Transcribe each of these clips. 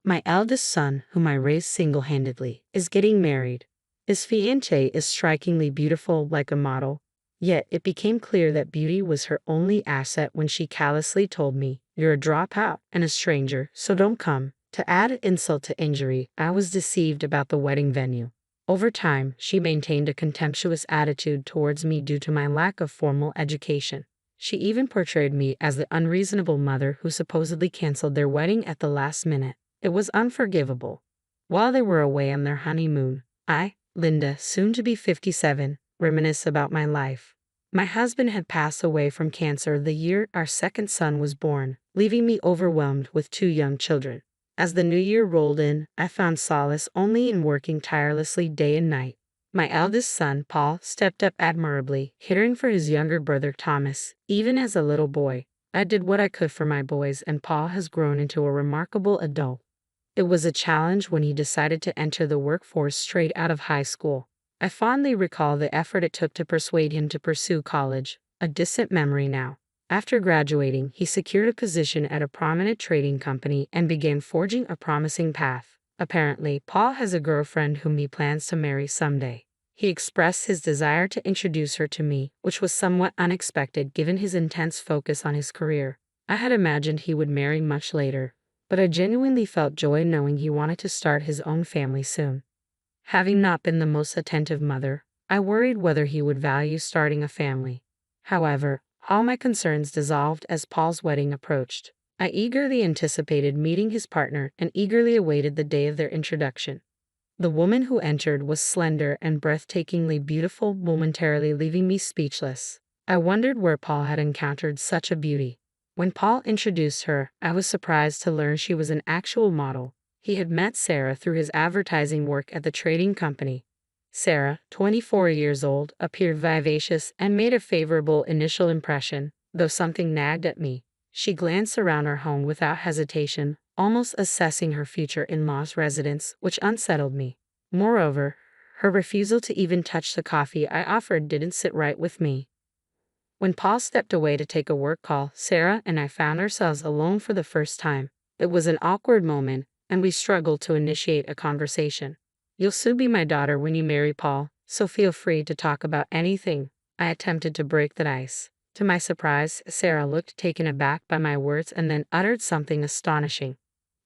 My eldest son, whom I raised single-handedly, is getting married. His fiancée is strikingly beautiful like a model, yet it became clear that beauty was her only asset when she callously told me, "You're a dropout and a stranger, so don't come." To add insult to injury, I was deceived about the wedding venue. Over time, she maintained a contemptuous attitude towards me due to my lack of formal education. She even portrayed me as the unreasonable mother who supposedly canceled their wedding at the last minute. It was unforgivable. While they were away on their honeymoon, I, Linda, soon to be 57, reminisce about my life. My husband had passed away from cancer the year our second son was born, leaving me overwhelmed with two young children. As the new year rolled in, I found solace only in working tirelessly day and night. My eldest son, Paul, stepped up admirably, caring for his younger brother, Thomas. Even as a little boy, I did what I could for my boys, and Paul has grown into a remarkable adult. It was a challenge when he decided to enter the workforce straight out of high school. I fondly recall the effort it took to persuade him to pursue college, a distant memory now. After graduating, he secured a position at a prominent trading company and began forging a promising path. Apparently, Paul has a girlfriend whom he plans to marry someday. He expressed his desire to introduce her to me, which was somewhat unexpected given his intense focus on his career. I had imagined he would marry much later, but I genuinely felt joy knowing he wanted to start his own family soon. Having not been the most attentive mother, I worried whether he would value starting a family. However, all my concerns dissolved as Paul's wedding approached. I eagerly anticipated meeting his partner and eagerly awaited the day of their introduction. The woman who entered was slender and breathtakingly beautiful, momentarily leaving me speechless. I wondered where Paul had encountered such a beauty. When Paul introduced her, I was surprised to learn she was an actual model. He had met Sarah through his advertising work at the trading company. Sarah, 24 years old, appeared vivacious and made a favorable initial impression, though something nagged at me. She glanced around her home without hesitation, almost assessing her future in-law's residence, which unsettled me. Moreover, her refusal to even touch the coffee I offered didn't sit right with me. When Paul stepped away to take a work call, Sarah and I found ourselves alone for the first time. It was an awkward moment, and we struggled to initiate a conversation. "You'll soon be my daughter when you marry Paul, so feel free to talk about anything." I attempted to break the ice. To my surprise, Sarah looked taken aback by my words and then uttered something astonishing.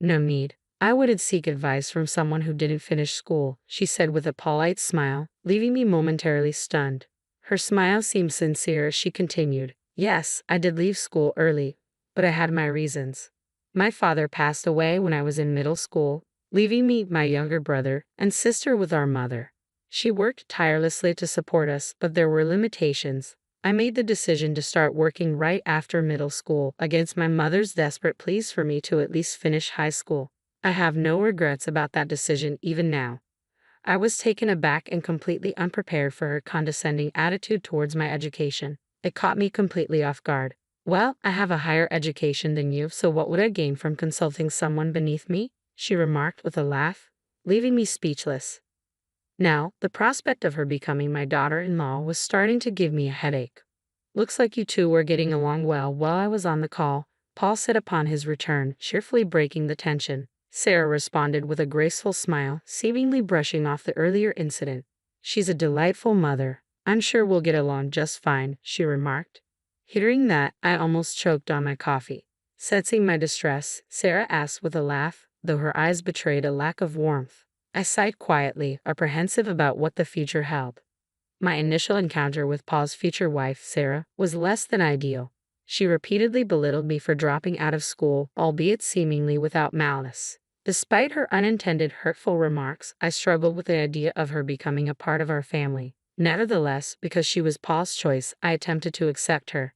"No need. I wouldn't seek advice from someone who didn't finish school," she said with a polite smile, leaving me momentarily stunned. Her smile seemed sincere as she continued, "Yes, I did leave school early, but I had my reasons. My father passed away when I was in middle school, leaving me, my younger brother, and sister with our mother. She worked tirelessly to support us, but there were limitations. I made the decision to start working right after middle school, against my mother's desperate pleas for me to at least finish high school. I have no regrets about that decision even now." I was taken aback and completely unprepared for her condescending attitude towards my education. It caught me completely off guard. "Well, I have a higher education than you, so what would I gain from consulting someone beneath me?" she remarked with a laugh, leaving me speechless. Now, the prospect of her becoming my daughter-in-law was starting to give me a headache. "Looks like you two were getting along well while I was on the call," Paul said upon his return, cheerfully breaking the tension. Sarah responded with a graceful smile, seemingly brushing off the earlier incident. "She's a delightful mother. I'm sure we'll get along just fine," she remarked. Hearing that, I almost choked on my coffee. Sensing my distress, Sarah asked with a laugh, though her eyes betrayed a lack of warmth. I sighed quietly, apprehensive about what the future held. My initial encounter with Paul's future wife, Sarah, was less than ideal. She repeatedly belittled me for dropping out of school, albeit seemingly without malice. Despite her unintended hurtful remarks, I struggled with the idea of her becoming a part of our family. Nevertheless, because she was Paul's choice, I attempted to accept her.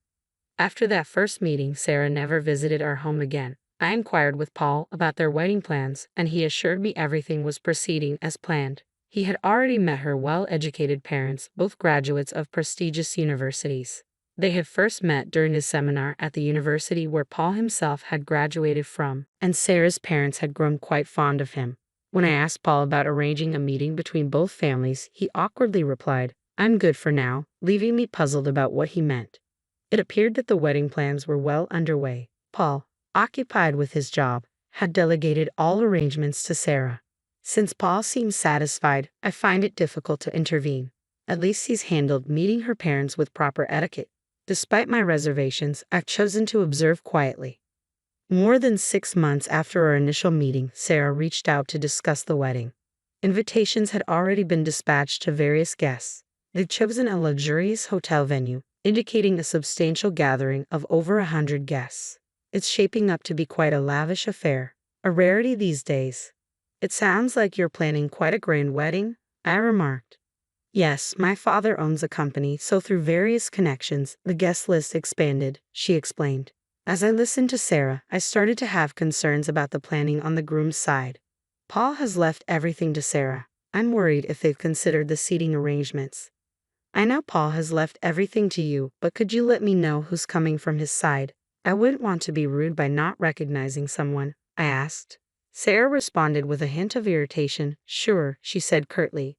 After that first meeting, Sarah never visited our home again. I inquired with Paul about their wedding plans, and he assured me everything was proceeding as planned. He had already met her well-educated parents, both graduates of prestigious universities. They had first met during his seminar at the university where Paul himself had graduated from, and Sarah's parents had grown quite fond of him. When I asked Paul about arranging a meeting between both families, he awkwardly replied, "I'm good for now," leaving me puzzled about what he meant. It appeared that the wedding plans were well underway. Paul, occupied with his job, had delegated all arrangements to Sarah. Since Paul seems satisfied, I find it difficult to intervene. At least he's handled meeting her parents with proper etiquette. Despite my reservations, I've chosen to observe quietly. More than 6 months after our initial meeting, Sarah reached out to discuss the wedding. Invitations had already been dispatched to various guests. They'd chosen a luxurious hotel venue, indicating a substantial gathering of over 100 guests. It's shaping up to be quite a lavish affair, a rarity these days. It sounds like you're planning quite a grand wedding, I remarked. Yes, my father owns a company, so through various connections, the guest list expanded, she explained. As I listened to Sarah, I started to have concerns about the planning on the groom's side. Paul has left everything to Sarah. I'm worried if they've considered the seating arrangements. I know Paul has left everything to you, but could you let me know who's coming from his side? I wouldn't want to be rude by not recognizing someone, I asked. Sarah responded with a hint of irritation. Sure, she said curtly.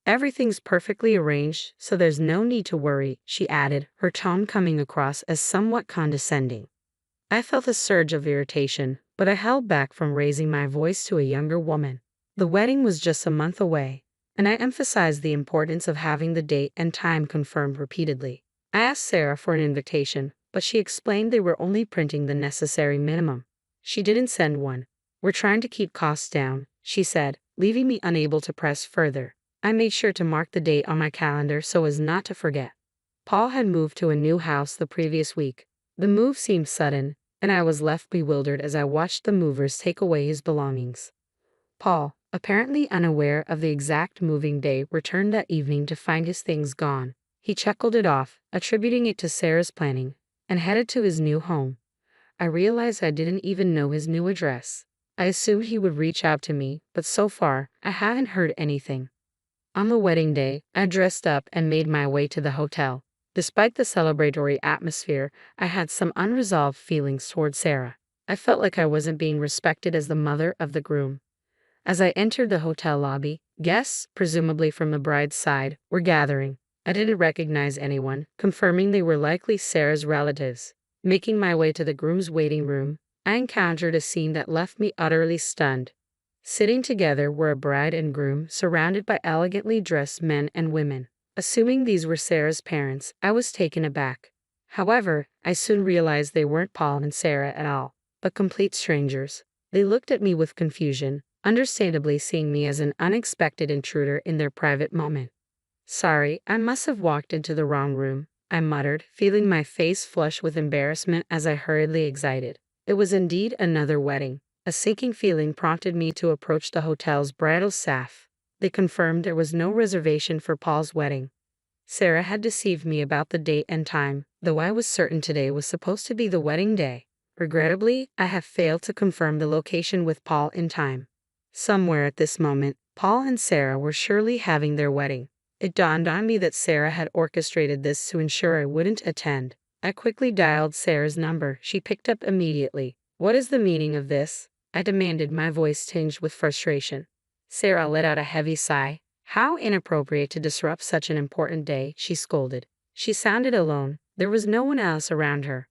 Everything's perfectly arranged, so there's no need to worry, she added, her tone coming across as somewhat condescending. I felt a surge of irritation, but I held back from raising my voice to a younger woman. The wedding was just a month away, and I emphasized the importance of having the date and time confirmed repeatedly. I asked Sarah for an invitation, but she explained they were only printing the necessary minimum. She didn't send one. We're trying to keep costs down, she said, leaving me unable to press further. I made sure to mark the date on my calendar so as not to forget. Paul had moved to a new house the previous week. The move seemed sudden, and I was left bewildered as I watched the movers take away his belongings. Paul, apparently unaware of the exact moving day, returned that evening to find his things gone. He chuckled it off, attributing it to Sarah's planning, and headed to his new home. I realized I didn't even know his new address. I assumed he would reach out to me, but so far, I haven't heard anything. On the wedding day, I dressed up and made my way to the hotel. Despite the celebratory atmosphere, I had some unresolved feelings toward Sarah. I felt like I wasn't being respected as the mother of the groom. As I entered the hotel lobby, guests, presumably from the bride's side, were gathering. I didn't recognize anyone, confirming they were likely Sarah's relatives. Making my way to the groom's waiting room, I encountered a scene that left me utterly stunned. Sitting together were a bride and groom surrounded by elegantly dressed men and women. Assuming these were Sarah's parents, I was taken aback. However, I soon realized they weren't Paul and Sarah at all, but complete strangers. They looked at me with confusion, understandably seeing me as an unexpected intruder in their private moment. Sorry, I must have walked into the wrong room, I muttered, feeling my face flush with embarrassment as I hurriedly exited. It was indeed another wedding. A sinking feeling prompted me to approach the hotel's bridal staff. They confirmed there was no reservation for Paul's wedding. Sarah had deceived me about the date and time, though I was certain today was supposed to be the wedding day. Regrettably, I have failed to confirm the location with Paul in time. Somewhere at this moment, Paul and Sarah were surely having their wedding. It dawned on me that Sarah had orchestrated this to ensure I wouldn't attend. I quickly dialed Sarah's number. She picked up immediately. What is the meaning of this? I demanded, my voice tinged with frustration. Sarah let out a heavy sigh. How inappropriate to disrupt such an important day, she scolded. She sounded alone. There was no one else around her.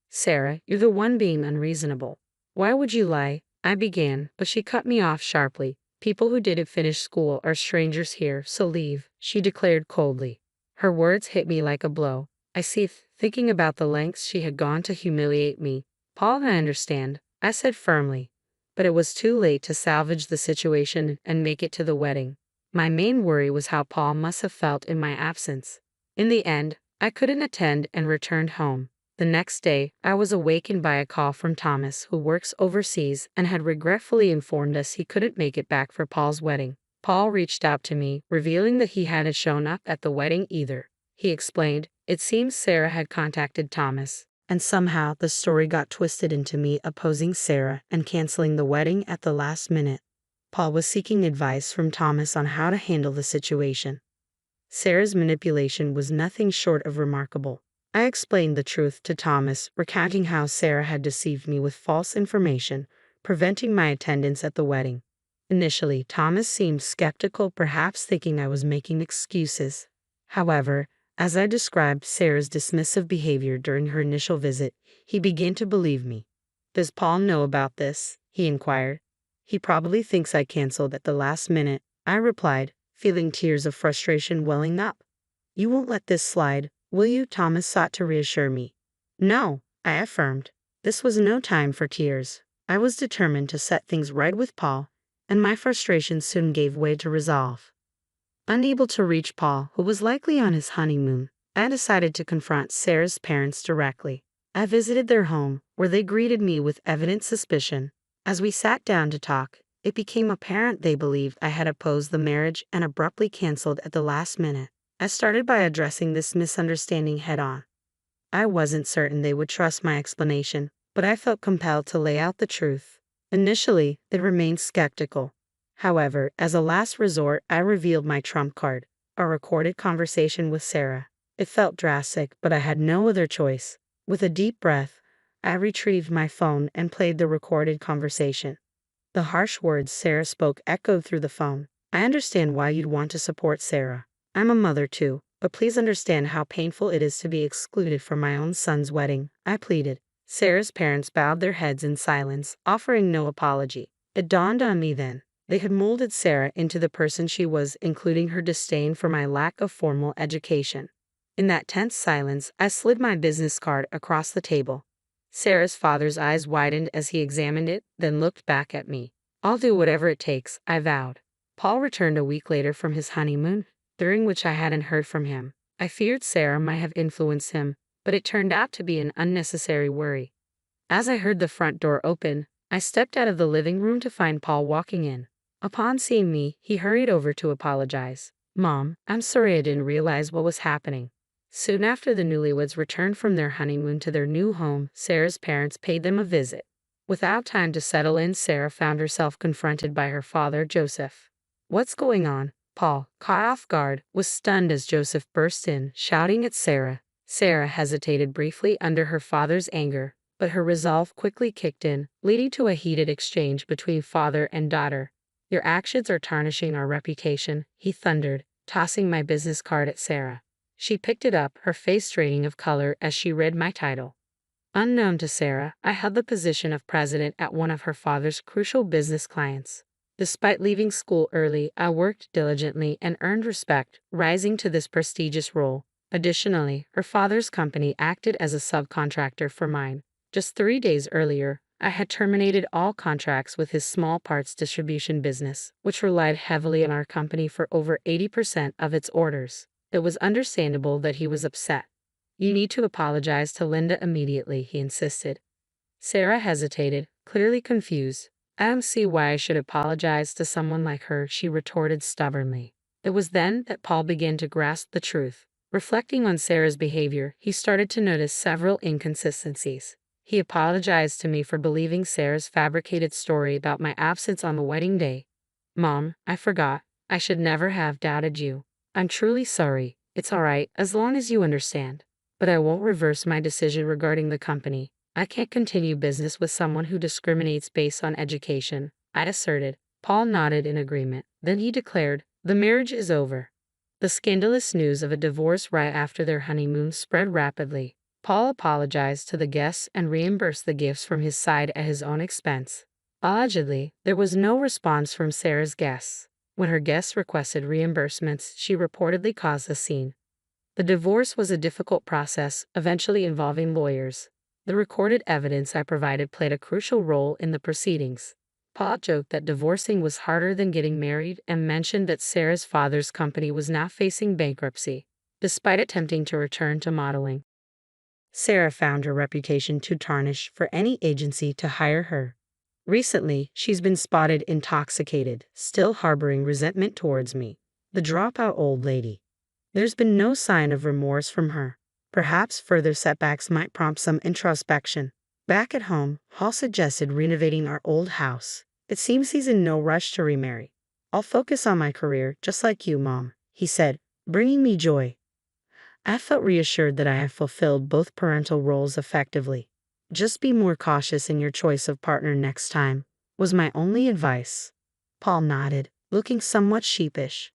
Sarah, you're the one being unreasonable. Why would you lie? I began, but she cut me off sharply. People who didn't finish school are strangers here, so leave, she declared coldly. Her words hit me like a blow. I seethed, thinking about the lengths she had gone to humiliate me. Paul, I understand, I said firmly. But it was too late to salvage the situation and make it to the wedding. My main worry was how Paul must have felt in my absence. In the end, I couldn't attend and returned home. The next day, I was awakened by a call from Thomas, who works overseas and had regretfully informed us he couldn't make it back for Paul's wedding. Paul reached out to me, revealing that he hadn't shown up at the wedding either. He explained, it seems Sarah had contacted Thomas, and somehow the story got twisted into me opposing Sarah and canceling the wedding at the last minute. Paul was seeking advice from Thomas on how to handle the situation. Sarah's manipulation was nothing short of remarkable. I explained the truth to Thomas, recounting how Sarah had deceived me with false information, preventing my attendance at the wedding. Initially, Thomas seemed skeptical, perhaps thinking I was making excuses. However, as I described Sarah's dismissive behavior during her initial visit, he began to believe me. Does Paul know about this? He inquired. He probably thinks I canceled at the last minute, I replied, feeling tears of frustration welling up. You won't let this slide, will you? Thomas sought to reassure me. No, I affirmed. This was no time for tears. I was determined to set things right with Paul, and my frustration soon gave way to resolve. Unable to reach Paul, who was likely on his honeymoon, I decided to confront Sarah's parents directly. I visited their home, where they greeted me with evident suspicion. As we sat down to talk, it became apparent they believed I had opposed the marriage and abruptly canceled at the last minute. I started by addressing this misunderstanding head-on. I wasn't certain they would trust my explanation, but I felt compelled to lay out the truth. Initially, they remained skeptical. However, as a last resort, I revealed my trump card, a recorded conversation with Sarah. It felt drastic, but I had no other choice. With a deep breath, I retrieved my phone and played the recorded conversation. The harsh words Sarah spoke echoed through the phone. I understand why you'd want to support Sarah. I'm a mother too, but please understand how painful it is to be excluded from my own son's wedding, I pleaded. Sarah's parents bowed their heads in silence, offering no apology. It dawned on me then. They had molded Sarah into the person she was, including her disdain for my lack of formal education. In that tense silence, I slid my business card across the table. Sarah's father's eyes widened as he examined it, then looked back at me. I'll do whatever it takes, I vowed. Paul returned a week later from his honeymoon, during which I hadn't heard from him. I feared Sarah might have influenced him, but it turned out to be an unnecessary worry. As I heard the front door open, I stepped out of the living room to find Paul walking in. Upon seeing me, he hurried over to apologize. Mom, I'm sorry I didn't realize what was happening. Soon after the newlyweds returned from their honeymoon to their new home, Sarah's parents paid them a visit. Without time to settle in, Sarah found herself confronted by her father, Joseph. What's going on? Paul, caught off guard, was stunned as Joseph burst in, shouting at Sarah. Sarah hesitated briefly under her father's anger, but her resolve quickly kicked in, leading to a heated exchange between father and daughter. Your actions are tarnishing our reputation, he thundered, tossing my business card at Sarah. She picked it up, her face draining of color as she read my title. Unknown to Sarah, I held the position of president at one of her father's crucial business clients. Despite leaving school early, I worked diligently and earned respect, rising to this prestigious role. Additionally, her father's company acted as a subcontractor for mine. Just 3 days earlier, I had terminated all contracts with his small parts distribution business, which relied heavily on our company for over 80% of its orders. It was understandable that he was upset. You need to apologize to Linda immediately, he insisted. Sarah hesitated, clearly confused. I don't see why I should apologize to someone like her, she retorted stubbornly. It was then that Paul began to grasp the truth. Reflecting on Sarah's behavior, he started to notice several inconsistencies. He apologized to me for believing Sarah's fabricated story about my absence on the wedding day. Mom, I forgot. I should never have doubted you. I'm truly sorry. It's all right, as long as you understand. But I won't reverse my decision regarding the company. I can't continue business with someone who discriminates based on education, I asserted. Paul nodded in agreement. Then he declared, the marriage is over. The scandalous news of a divorce right after their honeymoon spread rapidly. Paul apologized to the guests and reimbursed the gifts from his side at his own expense. Allegedly, there was no response from Sarah's guests. When her guests requested reimbursements, she reportedly caused a scene. The divorce was a difficult process, eventually involving lawyers. The recorded evidence I provided played a crucial role in the proceedings. Paul joked that divorcing was harder than getting married and mentioned that Sarah's father's company was now facing bankruptcy, despite attempting to return to modeling. Sarah found her reputation too tarnished for any agency to hire her. Recently, she's been spotted intoxicated, still harboring resentment towards me. The dropout old lady. There's been no sign of remorse from her. Perhaps further setbacks might prompt some introspection. Back at home, Hall suggested renovating our old house. It seems he's in no rush to remarry. I'll focus on my career, just like you, Mom, he said, bringing me joy. I felt reassured that I have fulfilled both parental roles effectively. Just be more cautious in your choice of partner next time, was my only advice. Paul nodded, looking somewhat sheepish.